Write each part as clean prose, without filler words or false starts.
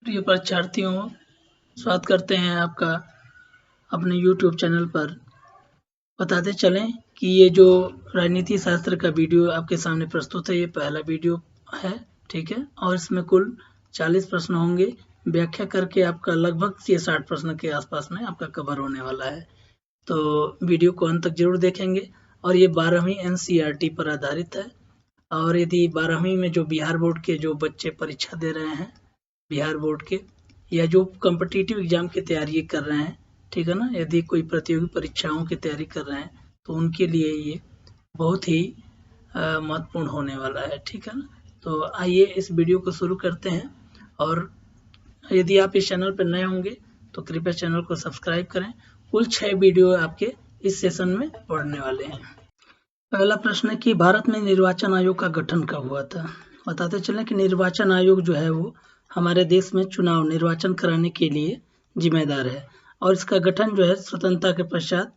प्रिय परीक्षार्थियों, स्वागत करते हैं आपका अपने YouTube चैनल पर। बताते चलें कि ये जो राजनीति शास्त्र का वीडियो आपके सामने प्रस्तुत है, ये पहला वीडियो है, ठीक है। और इसमें कुल 40 प्रश्न होंगे। व्याख्या करके आपका लगभग 60 प्रश्न के आसपास में आपका कवर होने वाला है। तो वीडियो को अंत तक जरूर देखेंगे। और ये 12वीं NCERT पर आधारित है। और यदि 12वीं में जो बिहार बोर्ड के जो बच्चे परीक्षा दे रहे हैं, बिहार बोर्ड के या जो कॉम्पिटिटिव एग्जाम की तैयारी कर रहे हैं, ठीक है ना, यदि कोई प्रतियोगी परीक्षाओं की तैयारी कर रहे हैं तो उनके लिए ये बहुत ही महत्वपूर्ण होने वाला है, ठीक है ना। तो आइए इस वीडियो को शुरू करते हैं। और यदि आप इस चैनल पर नए होंगे तो कृपया चैनल को सब्सक्राइब करें। कुल 6 वीडियो आपके इस सेशन में पढ़ने वाले हैं। पहला प्रश्न है कि भारत में निर्वाचन आयोग का गठन कब हुआ था। बताते चलें कि निर्वाचन आयोग जो है वो हमारे देश में चुनाव निर्वाचन कराने के लिए जिम्मेदार है। और इसका गठन जो है स्वतंत्रता के पश्चात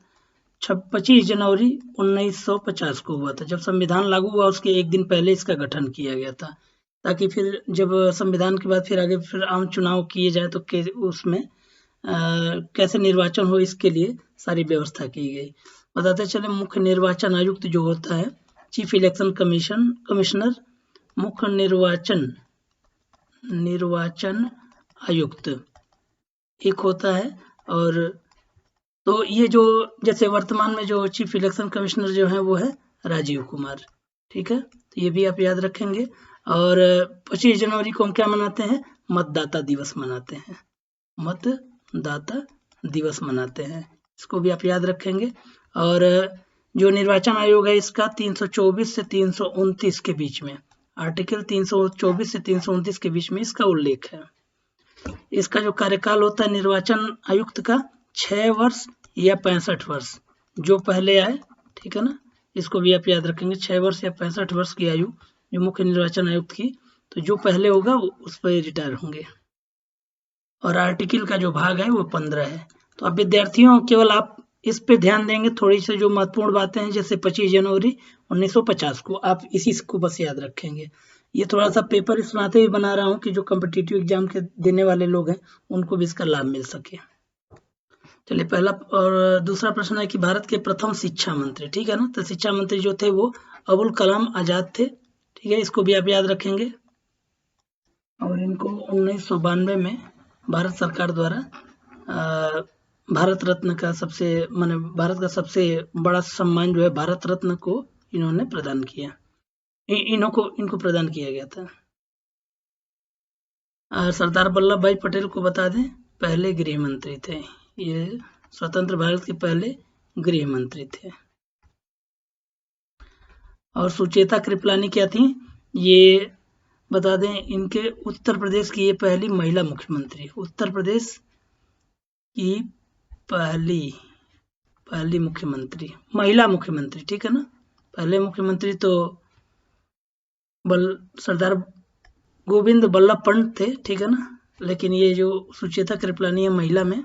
25 जनवरी 1950 को हुआ था। जब संविधान लागू हुआ उसके एक दिन पहले इसका गठन किया गया था, ताकि फिर जब संविधान के बाद फिर आगे फिर आम चुनाव किए जाए तो उसमें कैसे निर्वाचन हो, इसके लिए सारी व्यवस्था की गई। बताते चले मुख्य निर्वाचन आयुक्त जो होता है चीफ इलेक्शन कमिश्नर, मुख्य निर्वाचन आयुक्त एक होता है। और तो ये जो जैसे वर्तमान में जो चीफ इलेक्शन कमिश्नर जो है वो है राजीव कुमार, ठीक है। तो ये भी आप याद रखेंगे। और 25 जनवरी को हम क्या मनाते हैं, मतदाता दिवस मनाते हैं, मतदाता दिवस मनाते हैं, इसको भी आप याद रखेंगे। और जो निर्वाचन आयोग है इसका 324 से 329 के बीच में, आर्टिकल 324 से 329 के बीच में इसका उल्लेख है। इसका जो कार्यकाल होता है निर्वाचन आयुक्त का 6 वर्ष या 65 वर्ष, जो पहले आए, ठीक है ना, इसको भी आप याद रखेंगे। 6 वर्ष या 65 वर्ष की आयु जो मुख्य निर्वाचन आयुक्त की, तो जो पहले होगा उस पर रिटायर होंगे। और आर्टिकल का जो भाग है वो 15 है। तो अब विद्यार्थियों केवल आप इस पे ध्यान देंगे, थोड़ी सी जो महत्वपूर्ण बातें हैं जैसे 25 जनवरी 1950 को आप इसी को बस याद रखेंगे। ये थोड़ा सा पेपर इस नाते भी बना रहा हूँ कि जो कॉम्पिटिटिव एग्जाम के देने वाले लोग हैं उनको भी इसका लाभ मिल सके। चलिए पहला और दूसरा प्रश्न है कि भारत के प्रथम शिक्षा मंत्री, ठीक है ना, तो शिक्षा मंत्री जो थे वो अबुल कलाम आजाद थे, ठीक है, इसको भी आप याद रखेंगे। और इनको 1992 में भारत सरकार द्वारा भारत रत्न का भारत का सबसे बड़ा सम्मान जो है भारत रत्न को इन्होंने प्रदान किया, इनको प्रदान किया गया था। सरदार वल्लभ भाई पटेल को बता दें पहले गृह मंत्री थे, ये स्वतंत्र भारत के पहले गृह मंत्री थे। और सुचेता कृपलानी क्या थी, ये बता दें इनके उत्तर प्रदेश की ये पहली महिला मुख्यमंत्री, उत्तर प्रदेश की पहली मुख्यमंत्री, महिला मुख्यमंत्री, ठीक है ना। पहले मुख्यमंत्री तो सरदार गोविंद बल्लभ पंत थे, ठीक है ना, लेकिन ये जो सुचेता कृपलानी है महिला में,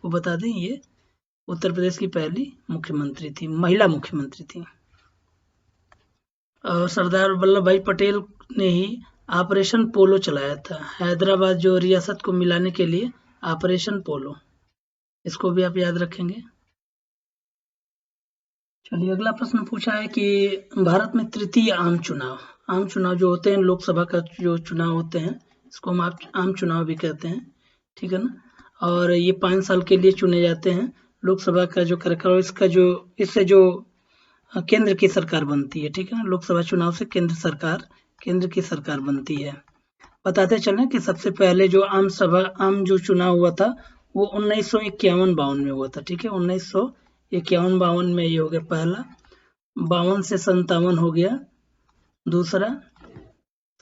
वो बता दें ये उत्तर प्रदेश की पहली मुख्यमंत्री थी, महिला मुख्यमंत्री थी। और सरदार वल्लभ भाई पटेल ने ही ऑपरेशन पोलो चलाया था, हैदराबाद जो रियासत को मिलाने के लिए ऑपरेशन पोलो, इसको भी आप याद रखेंगे। चलिए अगला प्रश्न पूछा है कि भारत में तृतीय आम चुनाव जो होते हैं, लोकसभा का जो चुनाव होते हैं इसको हम आम चुनाव भी कहते हैं, ठीक है ना। और ये 5 साल के लिए चुने जाते हैं। लोकसभा का जो कार्यकाल इससे जो केंद्र की सरकार बनती है, ठीक है ना, लोकसभा चुनाव से केंद्र की सरकार बनती है। बताते चलें कि सबसे पहले जो आम जो चुनाव हुआ था वो 1951-52 में हुआ था, ठीक है, 1951-52 में ये हो गया पहला, 52 से 57 हो गया दूसरा,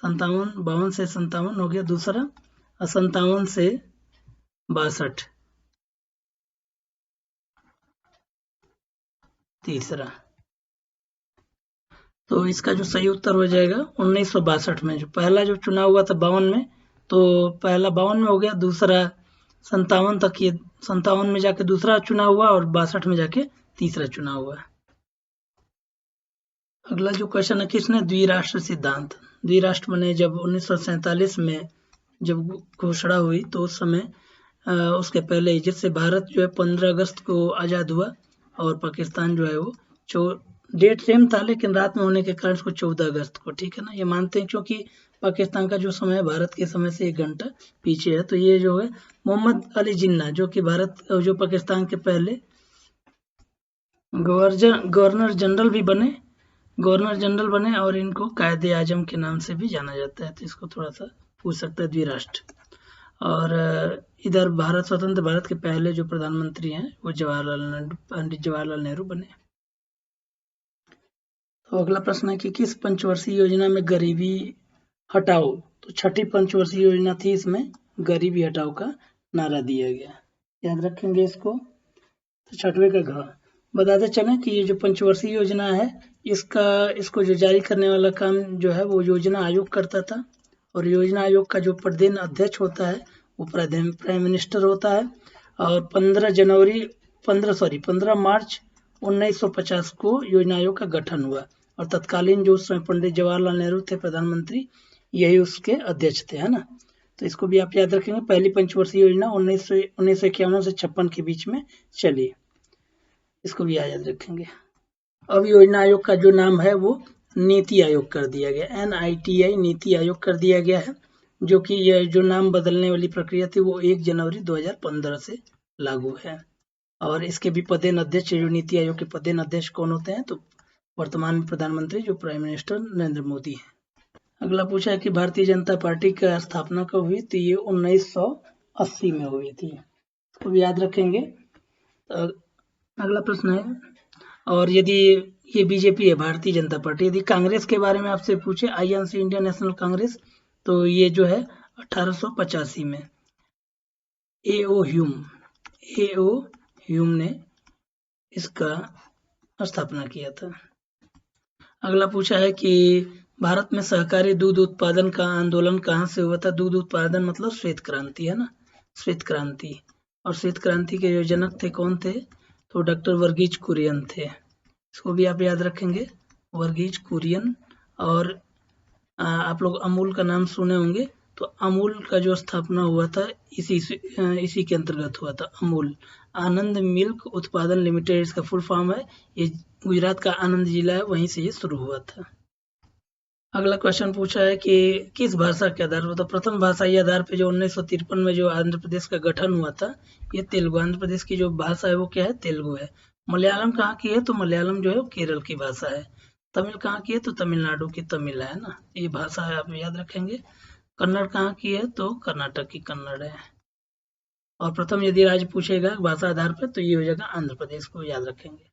52 से 57 हो गया दूसरा, और 57 से 62 तीसरा। तो इसका जो सही उत्तर हो जाएगा 1962 में, जो पहला जो चुनाव हुआ था 52 में, तो पहला 52 में हो गया, दूसरा 57 तक, ये 57 में जाके दूसरा चुनाव हुआ और 62 में जाके तीसरा चुनाव हुआ। अगला जो क्वेश्चन है किसने द्विराष्ट्र सिद्धांत, द्विराष्ट्र बने जब 1947 में जब घोषणा हुई तो उस समय उसके पहले ही, जिससे भारत जो है 15 अगस्त को आज़ाद हुआ और पाकिस्तान जो है वो डेट सेम था लेकिन रात में होने के कारण उसको 14 अगस्त को, ठीक है ना, ये मानते हैं क्योंकि पाकिस्तान का जो समय है भारत के समय से 1 घंटा पीछे है। तो ये जो है मोहम्मद अली जिन्ना जो कि जो पाकिस्तान के पहले गवर्नर जनरल बने और इनको कायदे आजम के नाम से भी जाना जाता है। तो इसको थोड़ा सा पूछ सकता है द्विराष्ट्र। और इधर स्वतंत्र भारत के पहले जो प्रधानमंत्री हैं वो पंडित जवाहरलाल नेहरू बने। तो अगला प्रश्न है कि किस पंचवर्षीय योजना में गरीबी हटाओ, तो छठी पंचवर्षीय योजना थी, इसमें गरीबी हटाओ का नारा दिया गया, याद रखेंगे इसको। तो छठवें का घ बताते चलें कि ये जो पंचवर्षीय योजना है इसको जो जारी करने वाला काम जो है वो योजना आयोग करता था, और योजना आयोग का जो प्रदेश अध्यक्ष होता है वो प्राइम मिनिस्टर होता है। और 15 मार्च 1950 को योजना आयोग का गठन हुआ और तत्कालीन जो उस समय पंडित जवाहरलाल नेहरू थे प्रधानमंत्री, यही उसके अध्यक्ष थे, है ना। तो इसको भी आप याद रखेंगे। पहली पंचवर्षीय योजना 1951 से 56 के बीच में चली, इसको भी याद रखेंगे। अब योजना आयोग का जो नाम है वो नीति आयोग कर दिया गया, NITI नीति आयोग कर दिया गया है, जो कि यह जो नाम बदलने वाली प्रक्रिया थी वो 1 जनवरी 2015 से लागू है। और इसके भी पदेन अध्यक्ष, जो नीति आयोग के पदेन अध्यक्ष कौन होते हैं, तो वर्तमान में प्रधानमंत्री जो प्राइम मिनिस्टर नरेंद्र मोदी है। अगला पूछा है कि भारतीय जनता पार्टी का स्थापना कब हुई, तो ये 1980 में हुई थी, इसको भी याद रखेंगे। अगला प्रश्न है, और यदि ये बीजेपी है भारतीय जनता पार्टी, यदि कांग्रेस के बारे में आपसे पूछे INC इंडियन नेशनल कांग्रेस, तो ये जो है 1885 में A.O. ह्यूम ने इसका स्थापना किया था। अगला पूछा है कि भारत में सहकारी दूध उत्पादन का आंदोलन कहाँ से हुआ था। दूध उत्पादन मतलब श्वेत क्रांति, है ना, श्वेत क्रांति। और श्वेत क्रांति के जो जनक थे कौन थे, तो डॉक्टर वर्गीज कुरियन थे, इसको भी आप याद रखेंगे, वर्गीज कुरियन। और आप लोग अमूल का नाम सुने होंगे, तो अमूल का जो स्थापना हुआ था इसी के अंतर्गत हुआ था। अमूल आनंद मिल्क उत्पादन लिमिटेड इसका फुल फॉर्म है। ये गुजरात का आनंद जिला है, वहीं से ये शुरू हुआ था। अगला क्वेश्चन पूछा है कि किस भाषा के आधार पर, तो प्रथम भाषाई आधार पे जो 1953 में जो आंध्र प्रदेश का गठन हुआ था, ये तेलुगु, आंध्र प्रदेश की जो भाषा है वो क्या है, तेलुगु है। मलयालम कहाँ की है, तो मलयालम जो है वो केरल की भाषा है। तमिल कहाँ की है, तो तमिलनाडु की तमिल है ना, ये भाषा है, आप याद रखेंगे। कन्नड़ कहाँ की है, तो कर्नाटक की कन्नड़ है। और प्रथम यदि राज्य पूछेगा भाषा आधार पर, तो ये हो जाएगा आंध्र प्रदेश, को याद रखेंगे।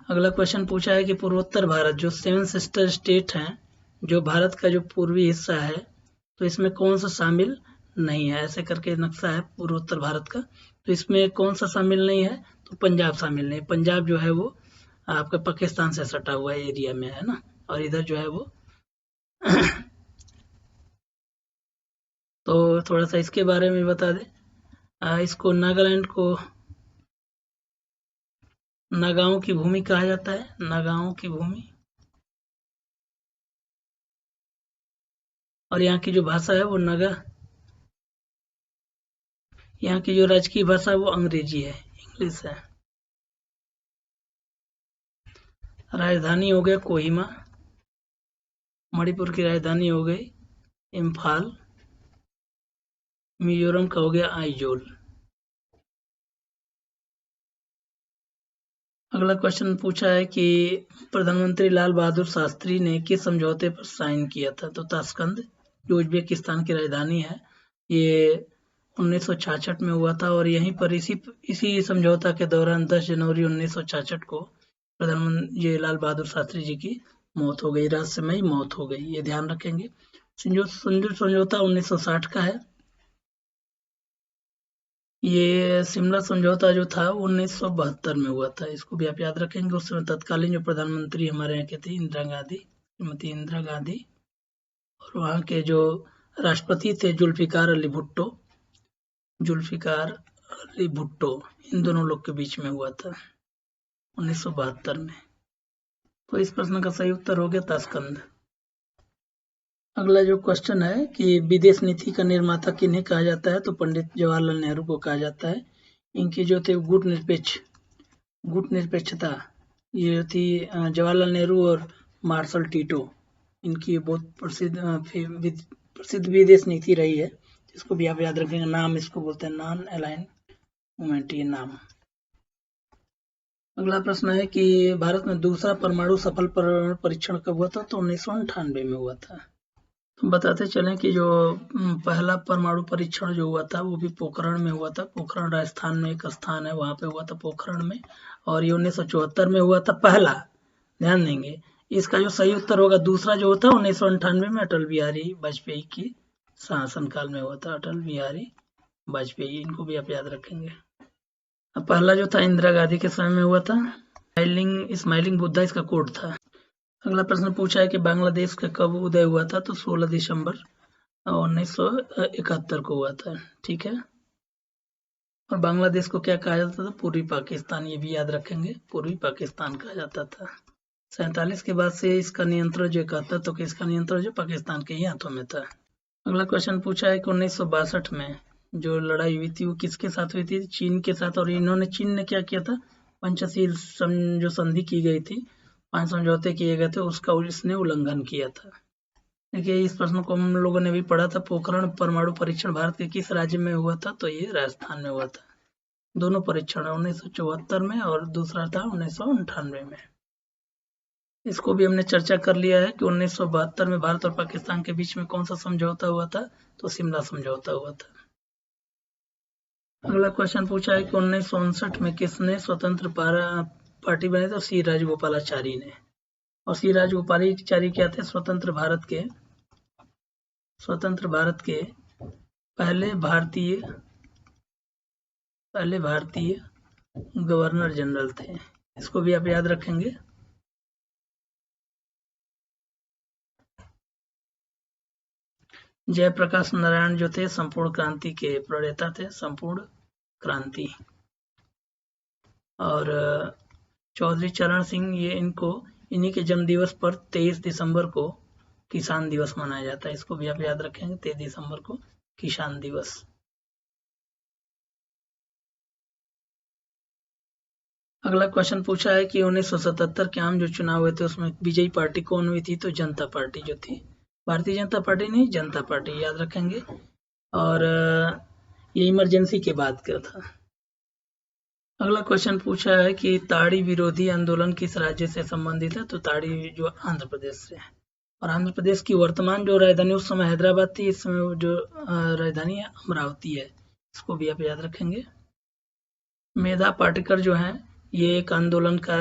अगला क्वेश्चन पूछा है कि पूर्वोत्तर भारत जो 7 सिस्टर स्टेट हैं, जो भारत का जो पूर्वी हिस्सा है, तो इसमें कौन सा शामिल नहीं है, ऐसे करके नक्शा है पूर्वोत्तर भारत का, तो इसमें कौन सा शामिल नहीं है, तो पंजाब शामिल नहीं। पंजाब जो है वो आपका पाकिस्तान से सटा हुआ एरिया में है ना, और इधर जो है वो तो थोड़ा सा इसके बारे में बता दें, इसको नागालैंड को नागाओं की भूमि कहा जाता है, नागाओं की भूमि। और यहाँ की जो भाषा है वो नागा, यहाँ की जो राजकीय भाषा है वो अंग्रेजी है, इंग्लिश है। राजधानी हो गया कोहिमा, मणिपुर की राजधानी हो गई इम्फाल, मिजोरम का हो गया आइजोल। अगला क्वेश्चन पूछा है कि प्रधानमंत्री लाल बहादुर शास्त्री ने किस समझौते पर साइन किया था, तो ताशकंद जो उज्बेकिस्तान की राजधानी है, ये 1966 में हुआ था। और यहीं पर इसी समझौता के दौरान 10 जनवरी 1966 को प्रधानमंत्री लाल बहादुर शास्त्री जी की मौत हो गई, रहस्यमयी मौत हो गई, ये ध्यान रखेंगे। समझौता 1960 का है। ये शिमला समझौता जो था 1972 में हुआ था, इसको भी आप याद रखेंगे। उस समय तत्कालीन जो प्रधानमंत्री हमारे यहाँ के थे श्रीमती इंदिरा गांधी, और वहाँ के जो राष्ट्रपति थे जुल्फिकार अली भुट्टो, इन दोनों लोग के बीच में हुआ था 1972 में। तो इस प्रश्न का सही उत्तर हो गया ताशकंद। अगला जो क्वेश्चन है कि विदेश नीति का निर्माता किन्हें कहा जाता है, तो पंडित जवाहरलाल नेहरू को कहा जाता है। इनकी जो थे गुट निरपेक्षता ये थी जवाहरलाल नेहरू और मार्शल टीटो, इनकी बहुत प्रसिद्ध विदेश नीति रही है। इसको भी आप याद रखेंगे, नाम इसको बोलते हैं नॉन अलाइन मूवमेंट, ये नाम। अगला प्रश्न है कि भारत में दूसरा परमाणु सफल परीक्षण कब हुआ था, तो 1998 में हुआ था। तो बताते चलें कि जो पहला परमाणु परीक्षण जो हुआ था वो भी पोखरण में हुआ था। पोखरण राजस्थान में एक स्थान है, वहां पे हुआ था पोखरण में, और ये 1974 में हुआ था पहला। ध्यान देंगे, इसका जो सही उत्तर होगा दूसरा जो होता है 1998 में अटल बिहारी वाजपेयी की शासनकाल में हुआ था। अटल बिहारी वाजपेयी, इनको भी आप याद रखेंगे। अब पहला जो था इंदिरा गांधी के समय में हुआ था। स्माइलिंग बुद्धा इसका कोड था। अगला प्रश्न पूछा है कि बांग्लादेश का कब उदय हुआ था, तो 16 दिसंबर 1971 को हुआ था। ठीक है, और बांग्लादेश को क्या कहा जाता था, पूर्वी पाकिस्तान, ये भी याद रखेंगे, पूर्वी पाकिस्तान कहा जाता था। 47 के बाद से इसका नियंत्रण जो 71 तो इसका नियंत्रण जो पाकिस्तान के ही हाथों में था। अगला क्वेश्चन पूछा है कि 1962 में जो लड़ाई हुई थी वो किसके साथ हुई थी, चीन के साथ। और चीन ने क्या किया था, पंचशील जो संधि की गई थी, 5 समझौते किए गए थे, उसका इसने उल्लंघन किया था। देखिए, इस प्रश्न को हम लोगों ने भी पढ़ा था। पोखरण परमाणु परीक्षण भारत के किस राज्य में हुआ था, तो ये राजस्थान में हुआ था। दोनों परीक्षण 1974 में और दूसरा था 1998 में। इसको भी हमने चर्चा कर लिया है कि 1972 में भारत और पाकिस्तान के बीच में कौन सा समझौता हुआ था, तो शिमला समझौता हुआ था। अगला क्वेश्चन पूछा है कि 1959 में किसने स्वतंत्र पार्टी बनाई, तो सी राजगोपालाचारी ने। और सी राजगोपालाचारी क्या थे, स्वतंत्र भारत के पहले भारतीय गवर्नर जनरल थे। इसको भी आप याद रखेंगे। जयप्रकाश नारायण जो थे संपूर्ण क्रांति के प्रणेता थे, संपूर्ण क्रांति। और चौधरी चरण सिंह, ये इन्हीं के जन्म दिवस पर 23 दिसंबर को किसान दिवस मनाया जाता है। इसको भी आप याद रखेंगे, 23 दिसंबर को किसान दिवस। अगला क्वेश्चन पूछा है कि 1977 के आम जो चुनाव हुए थे उसमें विजयी पार्टी कौन हुई थी, तो जनता पार्टी जो थी, भारतीय जनता पार्टी नहीं, जनता पार्टी, याद रखेंगे। और ये इमरजेंसी के बाद का था। अगला क्वेश्चन पूछा है कि ताड़ी विरोधी आंदोलन किस राज्य से संबंधित है, तो ताड़ी जो आंध्र प्रदेश से है। और आंध्र प्रदेश की वर्तमान जो राजधानी उस समय हैदराबाद थी, इस समय जो राजधानी है अमरावती है। इसको भी आप याद रखेंगे। मेधा पाटकर जो है ये एक आंदोलन का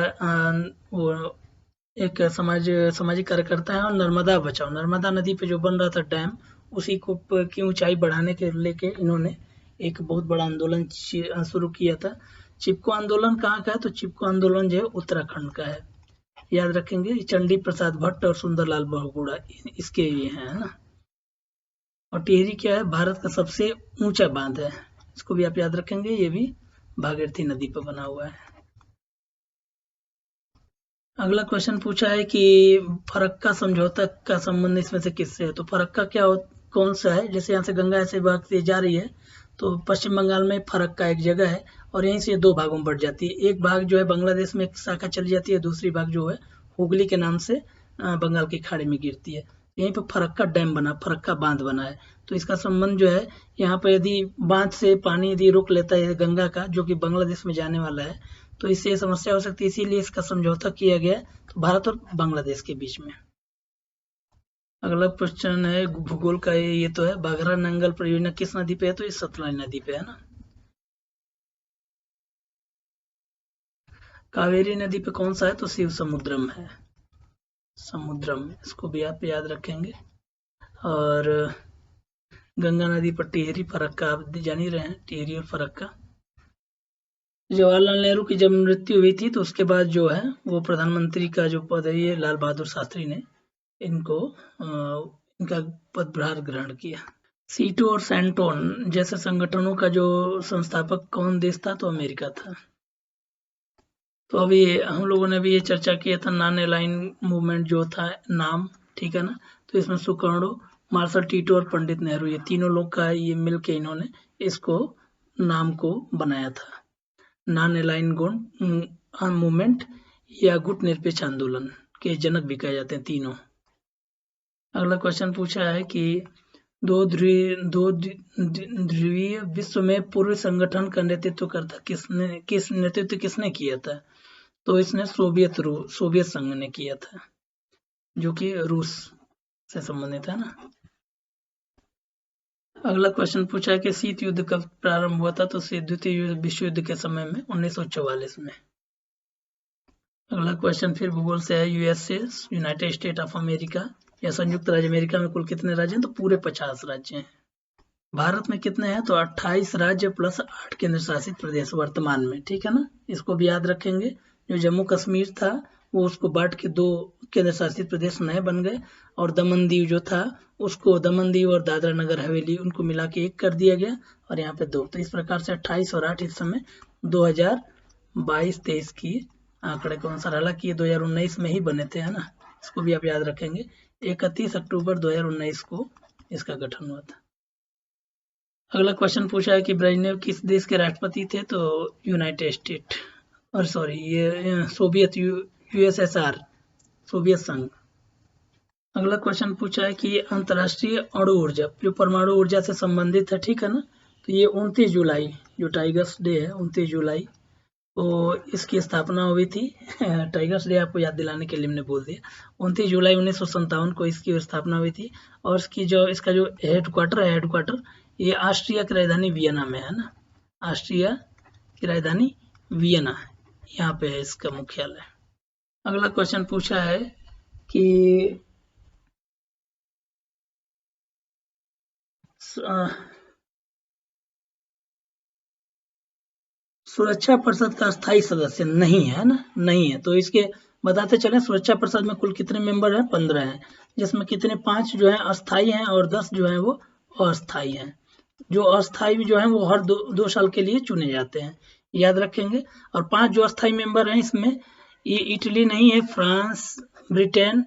एक सामाजिक कार्यकर्ता है, और नर्मदा नदी पे जो बन रहा था डैम, उसी को की ऊंचाई बढ़ाने के लेके इन्होंने एक बहुत बड़ा आंदोलन शुरू किया था। चिपको आंदोलन कहाँ का है, तो चिपको आंदोलन जो है उत्तराखंड का है, याद रखेंगे। चंडी प्रसाद भट्ट और सुंदरलाल बहुगुणा इसके ये है ना। और टिहरी क्या है, भारत का सबसे ऊंचा बांध है, इसको भी आप याद रखेंगे। ये भी भागीरथी नदी पर बना हुआ है। अगला क्वेश्चन पूछा है कि फरक्का समझौता का संबंध इसमें से किससे है, तो फरक्का कौन सा है, जैसे यहाँ से गंगा ऐसे भागती जा रही है, तो पश्चिम बंगाल में फरक्का एक जगह है, और यहीं से 2 भागों में बढ़ जाती है। एक भाग जो है बांग्लादेश में एक शाखा चली जाती है, दूसरी भाग जो है हुगली के नाम से बंगाल की खाड़ी में गिरती है। यहीं पे फरक्का बांध बना है। तो इसका संबंध जो है, यहाँ पे यदि बांध से पानी यदि रोक लेता है गंगा का, जो कि बांग्लादेश में जाने वाला है, तो इससे समस्या हो सकती है, इसीलिए इसका समझौता किया गया तो भारत और बांग्लादेश के बीच में। अगला क्वेश्चन है भूगोल का, ये तो है बाघरा नंगल परियोजना किस नदी पे है, तो ये सतलज नदी पे है ना। कावेरी नदी पे कौन सा है, तो शिव समुद्रम है, समुद्रम, इसको भी आप याद रखेंगे। और गंगा नदी पर टिहरी फरक्का, आप जान ही रहे हैं, टिहरी और फरक्का। जवाहरलाल नेहरू की जब मृत्यु हुई थी तो उसके बाद जो है वो प्रधानमंत्री का जो पद है, ये लाल बहादुर शास्त्री ने इनका पदभार ग्रहण किया। सीटो और सैंटोन जैसे संगठनों का जो संस्थापक कौन देश था, तो अमेरिका था। तो अभी हम लोगों ने भी ये चर्चा किया था नॉन अलाइन मूवमेंट जो था नाम, ठीक है ना। तो इसमें सुकर्णो, मार्शल टीटो और पंडित नेहरू, ये तीनों लोग का ये मिल के इन्होंने इसको नाम को बनाया था। नॉन अलाइन्ड मूवमेंट या गुट निरपेक्ष आंदोलन के जनक भी कहे जाते हैं तीनों। अगला क्वेश्चन पूछा है कि दो ध्रुवीय विश्व में पूर्व संगठन का नेतृत्व करता किसने किया था? तो इसने सोवियत संघ ने किया था, जो कि रूस से संबंधित है ना। अगला क्वेश्चन पूछा है कि शीत युद्ध कब प्रारंभ हुआ था? तो द्वितीय विश्व युद्ध के समय में 1944 में। अगला क्वेश्चन फिर भूगोल से है। USA, United state of America या संयुक्त राज्य अमेरिका में कुल कितने राज्य हैं? तो पूरे 50 राज्य हैं। भारत में कितने हैं? तो 28 राज्य प्लस 8 केंद्र शासित प्रदेश वर्तमान में, ठीक है ना। इसको भी याद रखेंगे। जो जम्मू कश्मीर था वो उसको बांट के 2 केंद्र शासित प्रदेश नए बन गए, और दमन दीव जो था उसको दमन दीव और दादरा नगर हवेली उनको मिला के 1 कर दिया गया, और यहाँ पे 2। तो इस प्रकार से 28 और 8 इस समय 2022-23 की आंकड़े के अनुसार, हालांकि ये 2019 में ही बने थे, है ना। इसको भी आप याद रखेंगे। 31 अक्टूबर 2019 को इसका गठन हुआ था। अगला क्वेश्चन पूछा है कि ब्रेजनेव किस देश के राष्ट्रपति थे? तो यूनाइटेड स्टेट, और सॉरी ये सोवियत यूएसएसआर, सोवियत संघ। अगला क्वेश्चन पूछा है कि अंतर्राष्ट्रीय अणु ऊर्जा जो परमाणु ऊर्जा से संबंधित है, ठीक है ना। तो ये 29 जुलाई जो टाइगर्स डे है, 29 जुलाई को इसकी स्थापना हुई थी। टाइगर्स डे आपको याद दिलाने के लिए मैंने बोल दिया। 29 जुलाई 1957 को इसकी स्थापना हुई थी, और इसका जो हेडक्वार्टर ये ऑस्ट्रिया की राजधानी वियना में है ना। ऑस्ट्रिया की राजधानी वियना, यहाँ पे है इसका मुख्यालय। अगला क्वेश्चन पूछा है कि सुरक्षा परिषद का स्थायी सदस्य नहीं है ना, नहीं है। तो इसके बताते चले, सुरक्षा परिषद में कुल कितने मेंबर हैं? 15 हैं, जिसमें कितने 5 जो है अस्थाई हैं और 10 जो है वो अस्थाई हैं। जो अस्थाई जो है वो हर 2 साल के लिए चुने जाते हैं, याद रखेंगे। और 5 जो अस्थाई मेंबर हैं इसमें ये इटली नहीं है, फ्रांस, ब्रिटेन,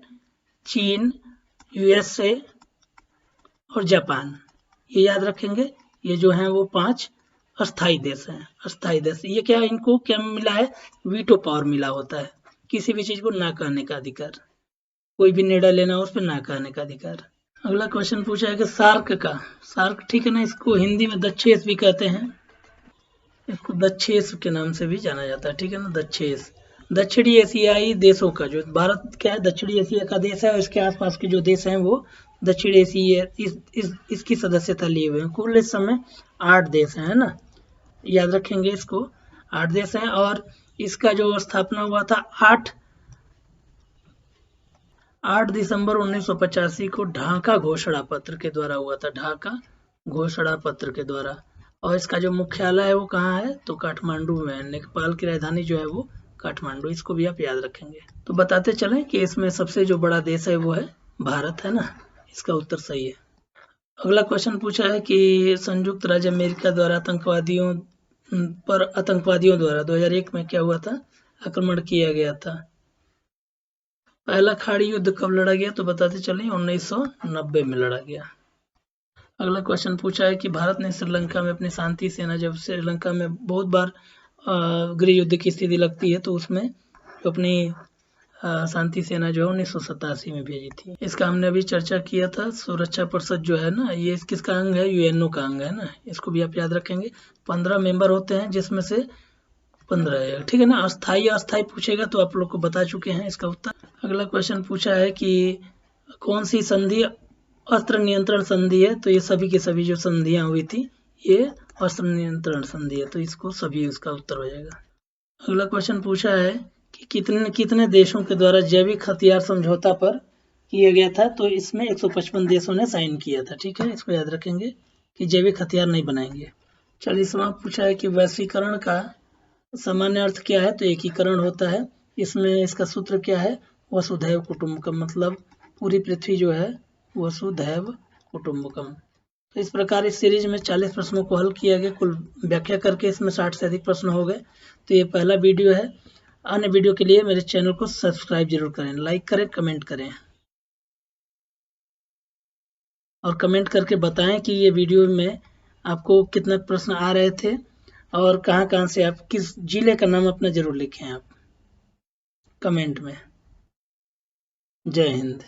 चीन, यूएसए और जापान, ये याद रखेंगे। ये जो हैं वो 5 अस्थाई देश हैं। अस्थाई देश ये क्या, इनको क्या मिला है? वीटो पावर मिला होता है, किसी भी चीज को ना कहने का अधिकार, कोई भी निर्णय लेना उस पर ना कहने का अधिकार। अगला क्वेश्चन पूछा है कि सार्क, ठीक है ना, इसको हिंदी में दक्षेस भी कहते हैं, इसको दक्षेस के नाम से भी जाना जाता है, ठीक है ना। दक्षेस दक्षिणी एशियाई देशों का, जो भारत क्या है दक्षिणी एशिया का देश है, और इसके आसपास के जो देश हैं वो दक्षिण एशिया इसकी सदस्यता लिए हुए हैं। कुल इस समय 8 देश हैं, है ना, याद रखेंगे इसको। 8 देश हैं, और इसका जो स्थापना हुआ था 8 दिसंबर 1985 को ढाका घोषणा पत्र के द्वारा हुआ था, ढाका घोषणा पत्र के द्वारा। और इसका जो मुख्यालय है वो कहाँ है? तो काठमांडू में। नेपाल की राजधानी जो है वो काठमांडू, इसको भी आप याद रखेंगे। तो बताते चलें कि इसमें सबसे जो बड़ा देश है वो है भारत, है ना। इसका उत्तर सही है। अगला क्वेश्चन पूछा है कि संयुक्त राज्य अमेरिका द्वारा आतंकवादियों द्वारा 2001 में क्या हुआ था? आक्रमण किया गया था। पहला खाड़ी युद्ध कब लड़ा गया? तो बताते चलें 1990 में लड़ा गया। अगला क्वेश्चन पूछा है कि भारत ने श्रीलंका में अपनी शांति सेना, जब श्रीलंका में बहुत बार गृह युद्ध की स्थिति लगती है तो उसमें अपनी शांति सेना जो है 1987 में भेजी थी। इसका हमने अभी चर्चा किया था। सुरक्षा परिषद जो है ना, ये किसका अंग है? यूएनओ का अंग है ना, इसको भी आप याद रखेंगे। 15 मेंबर होते हैं, जिसमें से 15 है, ठीक है ना। अस्थाई अस्थाई पूछेगा तो आप लोग को बता चुके हैं इसका उत्तर। अगला क्वेश्चन पूछा है कि कौन सी संधि अस्त्र नियंत्रण संधि है? तो ये सभी की सभी जो संधियां हुई थी ये अस्त्र नियंत्रण संधि है, तो इसको सभी उसका उत्तर हो जाएगा। अगला क्वेश्चन पूछा है कि कितने देशों के द्वारा जैविक हथियार समझौता पर किया गया था? तो इसमें 155 देशों ने साइन किया था, ठीक है। इसको याद रखेंगे कि जैविक हथियार नहीं बनाएंगे। 40वां पूछा है कि वैश्वीकरण का सामान्य अर्थ क्या है? तो एकीकरण होता है। इसमें इसका सूत्र क्या है? वसुधैव कुटुंबकम, मतलब पूरी पृथ्वी जो है वसुधैव कुटुंबकम। तो इस प्रकार इस सीरीज में 40 प्रश्नों को हल किया गया, कुल व्याख्या करके इसमें 60 से अधिक प्रश्न हो गए। तो ये पहला वीडियो है। अन्य वीडियो के लिए मेरे चैनल को सब्सक्राइब जरूर करें, लाइक करें, कमेंट करें। और कमेंट करके बताएं कि ये वीडियो में आपको कितने प्रश्न आ रहे थे और कहाँ से आप किस जिले का नाम अपना जरूर लिखें आप कमेंट में। जय हिंद।